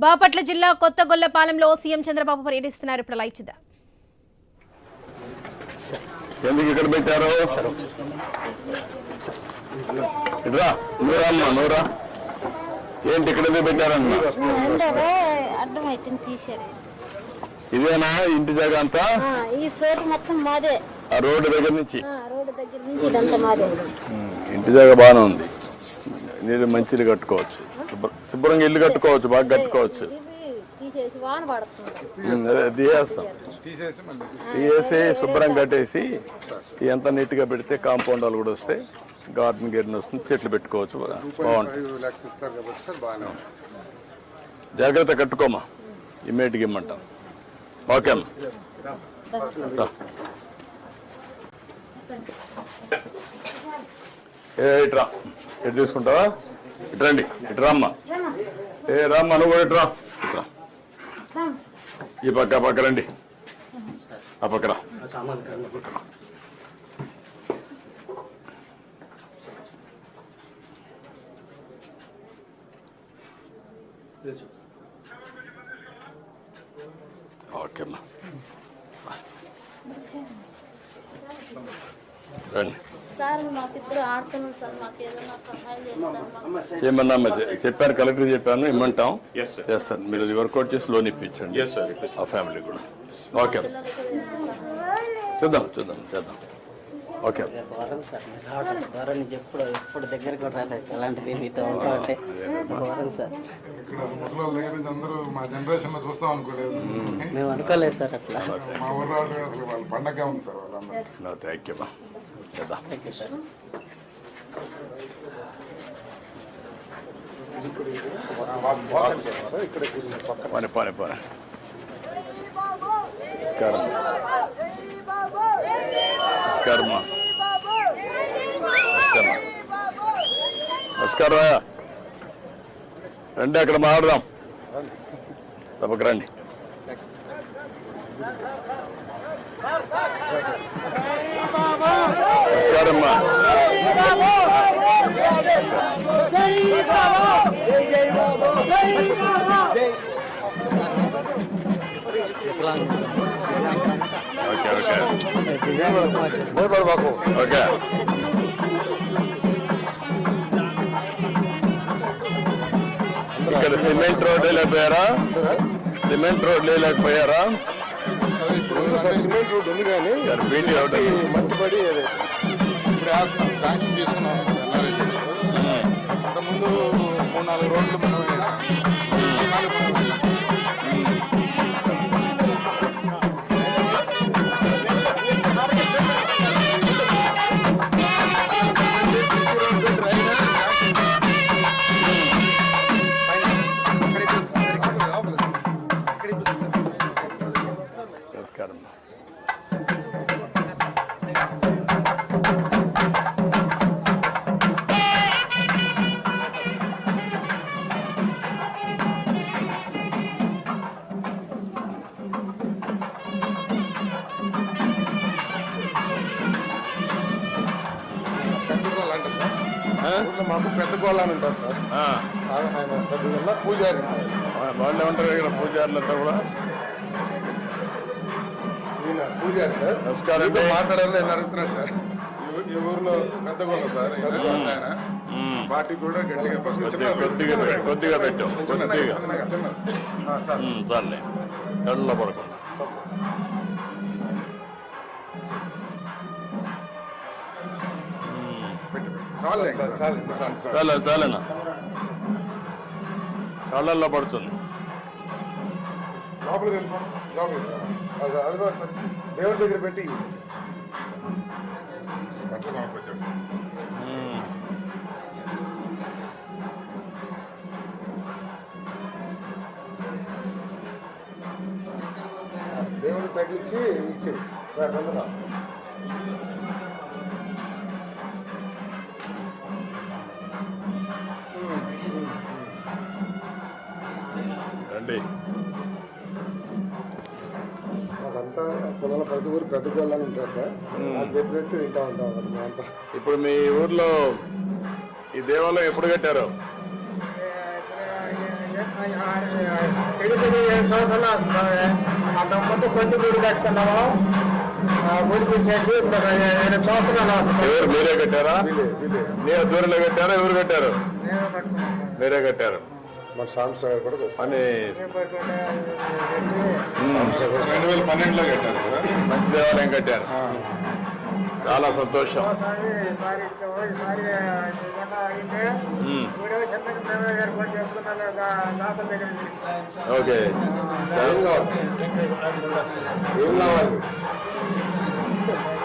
బాపట్ల జిల్లా కొత్తగొల్లపాలెంలో సీఎం చంద్రబాబు పర్యటిస్తున్నారు. ఇప్పుడు లైవ్ చూద్దాం. ఎందుకు ఇక్కడ పెట్టారు? నూరా ఏంటి ఇక్కడ పెట్టారన్న? ఇదేనా ఇంటి జాగా అంతా? ఈ చోటు మొత్తం మాదే. ఆ రోడ్డు దగ్గర నుంచి ఇంటి జాగా బాగానే ఉంది. నీళ్ళు మంచిది కట్టుకోవచ్చు, శుభ్రంగా ఇల్లు కట్టుకోవచ్చు, బాగా కట్టుకోవచ్చు. తీసేసి శుభ్రంగా కట్టేసి ఎంత నీట్గా పెడితే కాంపౌండ్ వాళ్ళు కూడా వస్తే గార్డెన్ గేర్ని వస్తుంది, చెట్లు పెట్టుకోవచ్చు, బాగుంటుంది. జాగ్రత్త కట్టుకోమా, ఇమ్మేటికి ఇమ్మంటాను. ఓకే అమ్మా, ఇట్రా, ఇటు తీసుకుంటావా? ఇటు రండి, ఇటు రామ్మా. రామ్మా, నువ్వు కూడా ఇట్రా. ఈ పక్క రండి, ఆ పక్కరా. ఓకే అమ్మా, రండి. ఏమన్నా చెప్పాను, కలెక్టర్ చెప్పాను, ఇమ్మంటాం, చేస్తాను. మీరు అది వర్కౌట్ చేసి లోన్ ఇప్పించండి ఆ ఫ్యామిలీ కూడా. ఓకే, చూద్దాం. ఓకే, మేము అనుకోలేదు సార్ అసలు. Thank you. పోనీ నమస్కారం. నమస్కారం. రండి, అక్కడ మాట్లాడదాం. సభకు రండి. నమస్కారం అమ్మా. ఓకే. ఇక్కడ సిమెంట్ రోడ్ లేకపోయారా? సిమెంట్ ఉంది కానీ మట్టిపడి ఇప్పుడు శాంక్షన్ తీసుకున్నాం. అంతకుముందు 3-4 రోడ్లు మనం వేసాం. మాకు పెద్ద గోళ్ళ అని ఉంటారు సార్. ఆయన పెద్ద పూజారి వాళ్ళే ఉంటారు ఇక్కడ, పూజారులంతా కూడా. ఈయన పూజారి సార్. నమస్కారం. మాట్లాడాలని నేను అడుగుతున్నాను సార్. ఈ ఊర్లో పెద్ద గోళ్ళ సార్. ఆయన పార్టీ కూడా కొద్దిగా పెట్టాం. సర్లే, కళ్ళలో పడకుండా. చాలేనా? కళ్ళల్లో పడుతుంది. దేవుడి దగ్గర పెట్టి దేవుడు తగ్గించి ఇచ్చి రండి. అదంతా పొలాల ప్రతి ఊరు పెద్ద గోళ్ళని ఉంటారు సార్. అది చెప్పినట్టు వింటా ఉంటాం అంతా. ఇప్పుడు మీ ఊర్లో ఈ దేవాలయం ఎప్పుడు కట్టారు? తిరిగి 7 సంవత్సరాలు అవుతుంది. అంతకుముందు కొంచెం గుడి కట్టుకున్నాము, గుడి తీసేసి ఇప్పుడు 8 సంవత్సరాలు అవుతుంది. ఎవరు మీరే కట్టారా? నీ ఆధ్వర్యంలో కట్టారా? ఎవరు కట్టారు? నేను కట్టుకున్నాను. మీరే కట్టారు మన సాంబశివరావు కూడా అని 2012లో కట్టారు సార్. మంచి దేవాలయం కట్టారు. చాలా సంతోషం. ఈసారి అడిగితే వీడియో చెంతకి మేమే ఏర్పాటు చేసుకున్నాం దాతల దగ్గర నుంచి. ఓకే, ఏం కావాలి?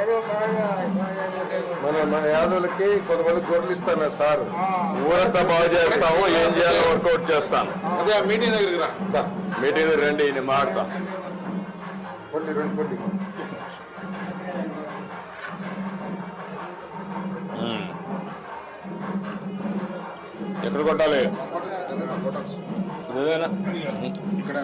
ఏదో సాగా మన యాదవులకి కొంతమంది గొర్రెలు ఇస్తున్నారు సార్. ఊరంతా బాగు చేస్తాము, ఏం చేయాలో వర్కౌట్ చేస్తాను. అదే మీటింగ్ దగ్గరికి రా. మీటింగ్ రండి, నేను మాడతా. పొల్లి 2 పొల్లి. ఎక్కడ కొట్టాలి? ఇదేనా? ఇక్కడ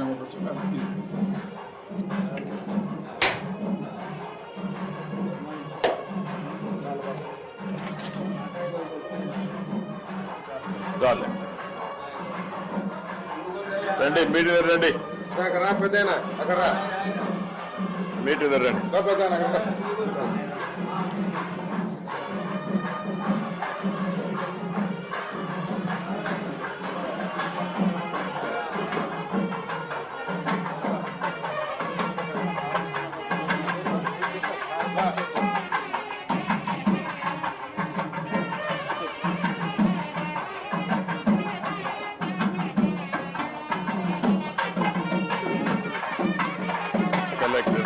చాలే, రండి మీటింగ్ రండి. రా పెద్దయినా అక్కడ రా. మీటింగ్ రండి. పెద్దయినా అక్కడ కలెక్టర్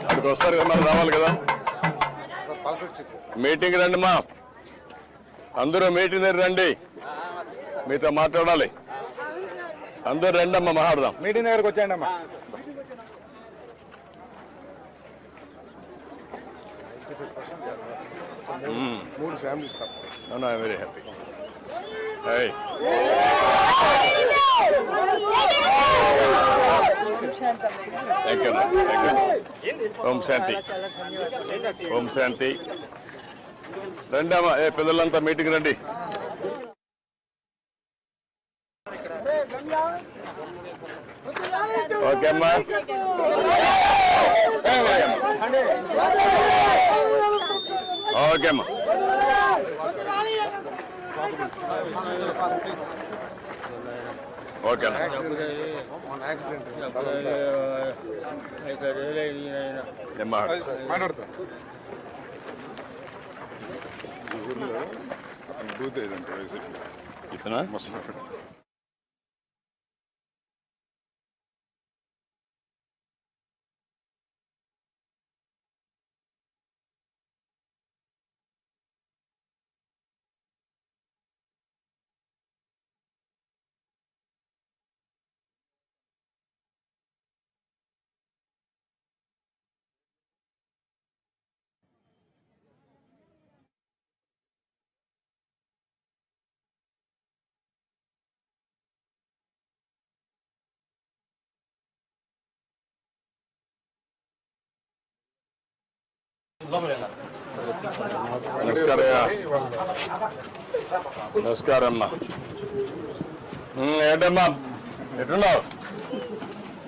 అక్కడికి వస్తారు కదా, మరి రావాలి కదా. మీటింగ్ రండి మా, అందరూ మీటింగ్ దగ్గర రండి, మీతో మాట్లాడాలి. అందరూ రండి అమ్మా, మాట్లాడదాం. మీటింగ్ దగ్గరకు వచ్చాయండి అమ్మా. మూడు ఫ్యామిలీస్ తప్ప. Very happy. హై, ఓం శాంతి, ఓం శాంతి. రండి అమ్మా, పిల్లలంతా మీటింగ్ రండి. ఓకే అమ్మా, ఓకే అమ్మా. ఓకే మాట్లాడతా. ఈ ఊర్లో బూత్ ఏదంటే వైసీపీ ఇతనా? ముసలి నమస్కారం అమ్మా. ఏంటమ్మా, ఎట్టున్నావు?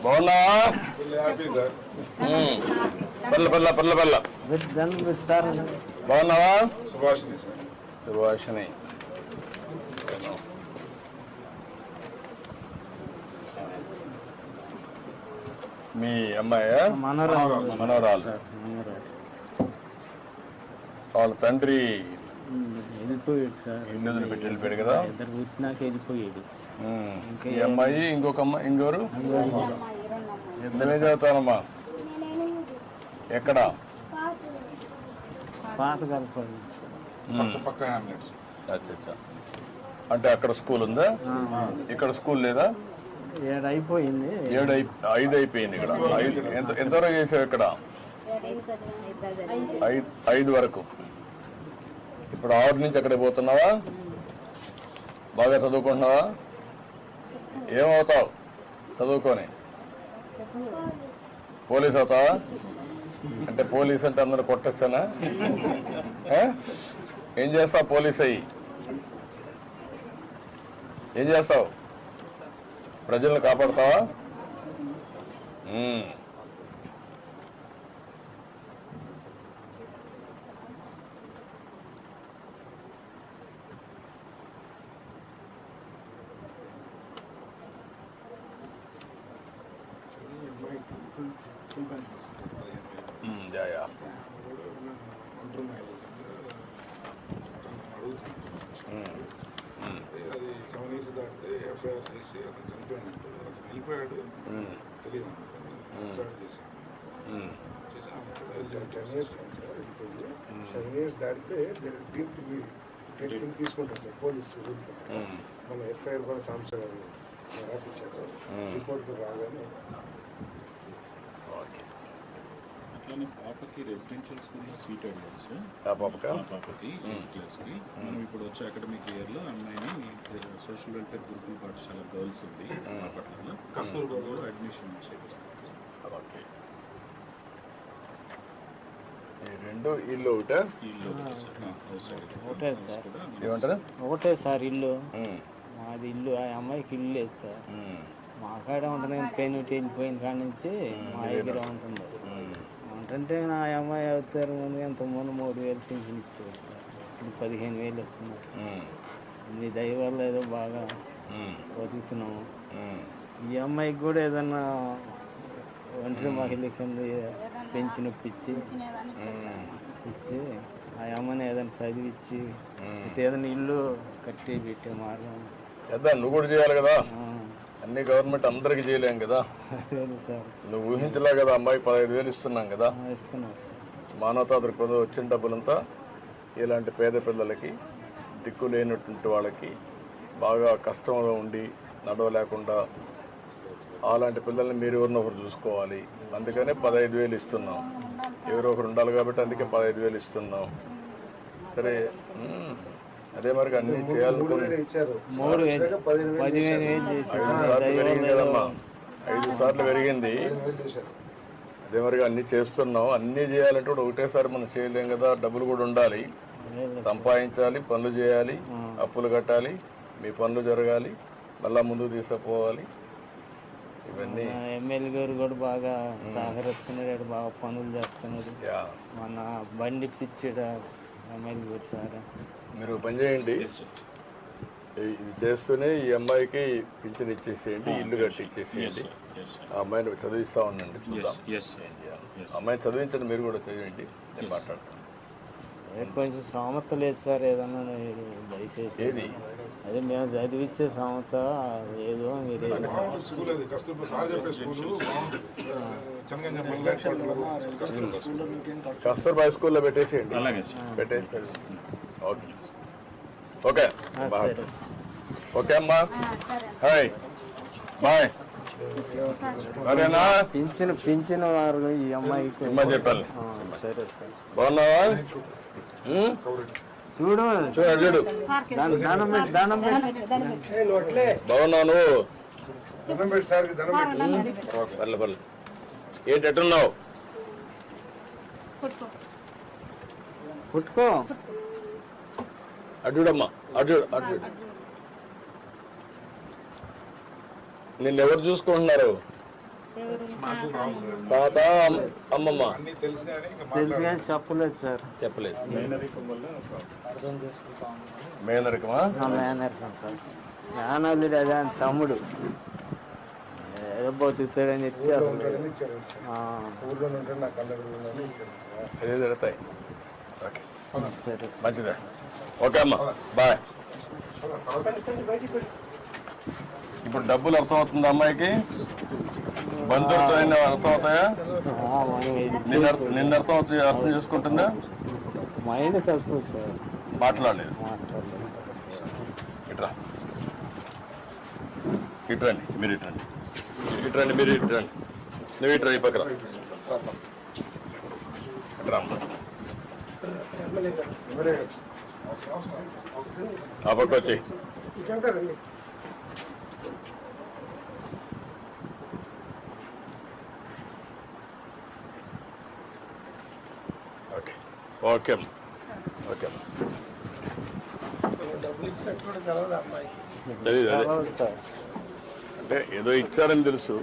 బాగున్నావా? Happy sir. పల్ల బాగున్నావా? సుభాషిణి సార్. సుభాషిణి. మీ అమ్మాయా? మనవరాలు. వాళ్ళ తండ్రి వెళ్ళిపోయాడు సార్. ఇల్లు పెట్టి వెళ్ళిపోయాడు కదా. ఇద్దరు పుట్టినాక వెళ్ళిపోయాడు. ఈ అమ్మాయి, ఇంకొక అమ్మాయి, ఇంకోరు ఎంతమే చదువుతానమ్మా? ఎక్కడ? పాత కలపండి. పక్క హ్యామ్లెట్స్. అచ్చా, అంటే అక్కడ స్కూల్ ఉందా? ఇక్కడ స్కూల్ లేదా? 7 అయిపోయింది. 5 అయిపోయింది ఇక్కడ. ఎంతవరకు చేసావు ఇక్కడ? 5 వరకు. ఇప్పుడు 6 నుంచి అక్కడికి పోతున్నావా? బాగా చదువుకుంటున్నావా? ఏమవుతావు చదువుకొని? పోలీస్ అవుతావా? అంటే అంటే పోలీస్ అంటే అందరూ కొట్టచ్చనా? ఏం చేస్తావు పోలీస్ అయ్యి? ఏం చేస్తావు? ప్రజలను కాపాడుతావా? యా అది 7 years దాటితే ఎఫ్ఐఆర్ చేసి అతను చనిపోయినట్టు అతను వెళ్ళిపోయాడు తెలియదు ఎఫ్ఐఆర్ చేసి 10 years అయింది సార్ వెళ్ళిపోయి 7 years దాటితే తీసుకుంటారు సార్ పోలీస్ రూల్ ప్రకారం. మన ఎఫ్ఐఆర్ కూడా సాంస గారు రాపించారు రిపోర్ట్ రాగానే. అట్లానే పాపకి రెసిడెన్షియల్ స్కూల్లో సీట్ అడిగారు సార్. పాపకి 8th క్లాస్కి. మనం ఇప్పుడు వచ్చే అకాడమిక్ ఇయర్లో అమ్మాయిని సోషల్ వెల్ఫేర్ గురుకుల పాఠశాల గర్ల్స్ ఉంది బాపట్లలో కస్తూర్బాలో అడ్మిషన్ చేపిస్తాం. ఓకే. ఈ రెండు ఇల్లు ఒకటే? ఇల్లు సార్ హౌస్ సైడ్ ఒకటే సార్. ఏమంటారు? ఒకటే సార్ ఇల్లు. మాది ఇల్లు, ఆ అమ్మాయికి ఇల్లు లేదు సార్. మా కాడ ఉంటుంది కానీ పెయిన్ వెళ్ళిపోయిన కాడ నుంచి మా దగ్గర ఉంటుంది. ఉంటుంటే నా అమ్మాయి అవుతారు ముందు ఎంత ముందు 3,000 పింఛన్ ఇచ్చేవారు సార్. ఇప్పుడు 15,000 వస్తున్నారు సార్. మీ దయ వల్ల ఏదో బాగా బతుకుతున్నాము. ఈ అమ్మాయికి కూడా ఏదన్నా ఒంటరి మహిళ కింద పెంచి నొప్పించి ఆ అమ్మని ఏదైనా చదివించి ఏదైనా ఇల్లు కట్టి పెట్టే మార్గం చేద్దాం. నువ్వు కూడా చేయాలి కదా, అన్ని గవర్నమెంట్ అందరికి చేయలేం కదా. సార్ నువ్వు ఊహించలే కదా, అమ్మాయికి 15,000 ఇస్తున్నాం కదా. ఇస్తున్నారు సార్. మానవతా దృక్పథం వచ్చిన డబ్బులంతా ఇలాంటి పేద పిల్లలకి, దిక్కు లేనటువంటి వాళ్ళకి, బాగా కష్టంలో ఉండి నడవలేకుండా అలాంటి పిల్లల్ని మీరు ఎవరినొకరు చూసుకోవాలి. అందుకనే 15,000 ఇస్తున్నాం. ఎవరో ఒకరు ఉండాలి కాబట్టి అందుకే 15,000 ఇస్తున్నాం. సరే, అదే మరి అన్ని చేయాలనుకుని 15,000 చేసి 5 సార్లు పెరిగింది కదమ్మా, 5 సార్లు పెరిగింది. అదే మరి అన్ని చేస్తున్నాం. అన్నీ చేయాలంటే కూడా ఒకటేసారి మనం చేయలేం కదా. డబ్బులు కూడా ఉండాలి, సంపాదించాలి, పనులు చేయాలి, అప్పులు కట్టాలి, మీ పనులు జరగాలి, మళ్ళా ముందుకు తీసుకుపోవాలి. ఇవన్నీ ఎమ్మెల్యే గారు కూడా బాగా సహకరిస్తున్నాడు, బాగా పనులు చేస్తున్నాడు. మన బండి పిచ్చాడు ఎమ్మెల్యే గారు సార్. మీరు పని చేయండి, ఇది చేస్తూనే ఈ అమ్మాయికి పింఛన్ ఇచ్చేసేయండి, ఇల్లు కట్టి ఇచ్చేసేయండి. ఆ అమ్మాయిని చదివిస్తా ఉండండి, చూద్దాం. అమ్మాయిని చదివించండి, మీరు కూడా చదివండి, నేను మాట్లాడతాను. కొంచెం శ్రామత లేదు సార్, ఏదన్నా దయచేసి. ఏది అదే మేము చదివించే శ్రామత ఏదో మీరు స్కూల్ అది కస్తూర్బా సార్ చెప్పే స్కూలు కస్తూర్బా హై స్కూల్లో పెట్టేసేయండి. పెట్టేసేయండి. ఓకే ఓకే ఓకే అమ్మా, హాయ్ బాయ్. సరేనా? పింఛన్ వారు ఈ అమ్మాయికి ఇమ్మని చెప్పాలి. సరే సార్. బాగున్నావా? చూడు చూడు చూడు, బాగున్నాను. పర్లే పర్లే. ఏంటి ఎట్టున్నావు? పుట్టుకో అడ్డుడమ్మా, అడ్డు అడ్డు. నిన్నెవరు చూసుకుంటున్నారు? తాత, అమ్మమ్మ. తెలుసు కానీ చెప్పలేదు సార్. చెప్పలేదు. మేనరికమా? మేనరికం సార్. మేనల్లుడు అదే తమ్ముడు ఏదో బతుకుతాడని చెప్పి అదే జరుగుతాయి. ఓకే సరే మంచిదే. ఓకే అమ్మా, బాయ్. ఇప్పుడు డబ్బులు అర్థమవుతుంది అమ్మాయికి? బంధువులతో అయినా అర్థమవుతాయా? నిన్న అర్థమవుతాయి, అర్థం చేసుకుంటుందా? మైండ్ తక్కువ సార్, మాట్లాడలేదు. ఇట్రా, ఇట్రండి మీరు, ఇట్రండి, ఇట్రండి మీరు, ఇట్రండి. నువ్వు ఇట్రా, ఈ పక్కన ఇట్రా. ఆ పక్క వచ్చి ఓకే ఓకే డబ్బులు ఇచ్చినట్టు కూడా తెలవదు అమ్మాయికి. తెలీదు అదే అవును సార్. అంటే ఏదో ఇచ్చారని తెలుసు.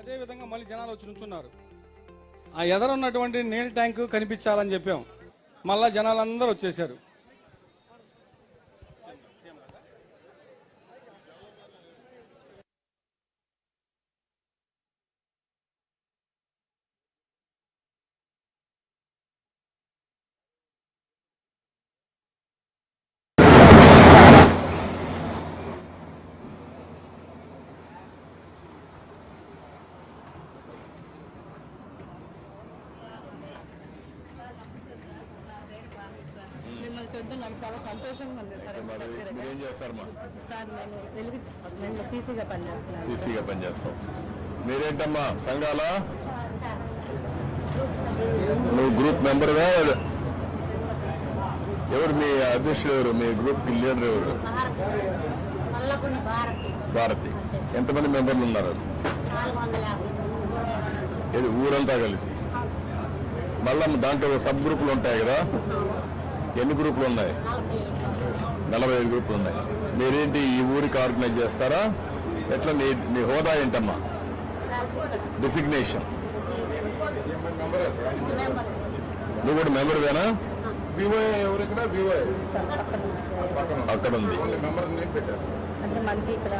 అదే విధంగా మళ్ళీ జనాలు వచ్చి నుంచున్నారు. ఆ ఎదరున్నటువంటి నీళ్ళ ట్యాంకు కనిపించాలని చెప్పాం. మళ్ళా జనాలందరూ వచ్చేసారు. చూడడం నాకు చాలా సంతోషంగా ఉంది సార్. ఏం చేస్తారమ్మా? సార్ నేను తెలుగు డిపార్ట్మెంట్లో సీసీగా పనిచేస్తున్నాను. సీసీగా పనిచేస్తాం. మీరేంటమ్మా సంఘాల నువ్వు గ్రూప్ మెంబర్గా? ఎవరు మీ అధ్యక్షుడు? ఎవరు మీ గ్రూప్ లీడర్? ఎవరు? భారతి. ఎంతమంది మెంబర్లు ఉన్నారు? ఊరంతా కలిసి. మళ్ళా దాంట్లో సబ్ గ్రూపులు ఉంటాయి కదా? ఎన్ని గ్రూపులు ఉన్నాయి? 45 గ్రూపులు ఉన్నాయి. మీరేంటి ఈ ఊరికి ఆర్గనైజ్ చేస్తారా? ఎట్లా మీ హోదా ఏంటమ్మా? డిసిగ్నేషన్? నువ్వు కూడా మెంబర్వేనా? ఎవరిక్కడ అక్కడ ఉంది. అంటే మనకి ఇక్కడ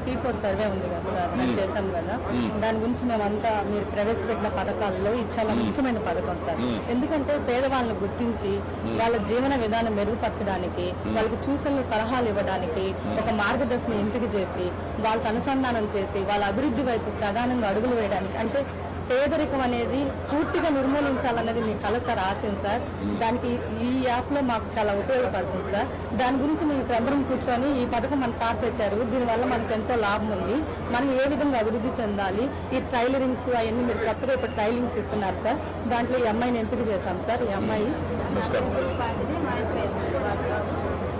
P4 సర్వే ఉంది కదా సార్, మేము చేశాం కదా, దాని గురించి మేమంతా మీరు ప్రవేశపెట్టిన పథకాల్లో ఇది చాలా ముఖ్యమైన పథకం సార్. ఎందుకంటే పేదవాళ్ళని గుర్తించి వాళ్ళ జీవన విధానం మెరుగుపరచడానికి, వాళ్ళకి సూచనలు సలహాలు ఇవ్వడానికి, ఒక మార్గదర్శనం ఎంపిక చేసి వాళ్ళకి అనుసంధానం చేసి వాళ్ళ అభివృద్ధి వైపు ప్రధానంగా అడుగులు వేయడానికి, అంటే పేదరికం అనేది పూర్తిగా నిర్మూలించాలన్నది మీ కల సార్, ఆశయం సార్. దానికి ఈ యాప్లో మాకు చాలా ఉపయోగపడుతుంది సార్. దాని గురించి మేము అందరం కూర్చొని ఈ పథకం మన సార్ పెట్టారు, దీనివల్ల మనకు ఎంతో లాభం ఉంది, మనం ఏ విధంగా అభివృద్ధి చెందాలి, ఈ ట్రైలరింగ్స్ అవన్నీ మీరు కొత్తగా ఇప్పుడు ట్రైలింగ్స్ ఇస్తున్నారు సార్, దాంట్లో ఈ అమ్మాయిని ఎంపిక చేశాం సార్. ఈ అమ్మాయి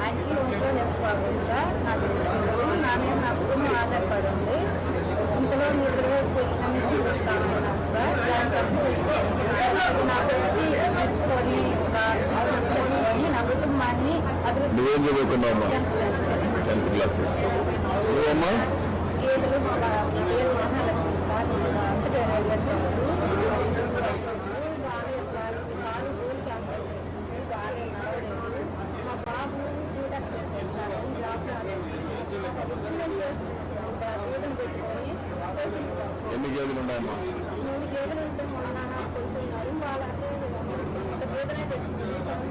ఆయనకి ఇంట్లో నెప్పుకోవాలి సార్. నాకు నా మీద నా కుటుంబం ఆధారపడి ఉంది. ఇంతలో మీరు వేసిపోయిన మిషన్ ఇస్తామన్నారు సార్. దానికి నాకు వచ్చి నేర్చుకొని చదువుకొని నా కుటుంబాన్ని అభివృద్ధి నువ్వేం చదువుకున్నావమ్మా? 10th క్లాస్ నువ్వమ్మా? గేదెలు మహాలక్ష్మి సార్. అంతటే రైల్వే సార్ కాలు గోల్ క్యాన్సర్ చేసింది సార్. నడవలేదు. మా బాబు డీటెక్ట్ చేశారు సార్. జాబ్ రాలేదు. రిక్రూట్మెంట్ చేసుకుంటున్నాం గేదెలు పెట్టుకొని పోషించుకోవాలి. ఎన్ని గేదెలు ఉన్నాయమ్మా? 3 గేదెలు ఉంటే మొన్న కొంచెం నడుము వాళ్ళంటే ఒక గేదెనే పెట్టుకుంది సార్.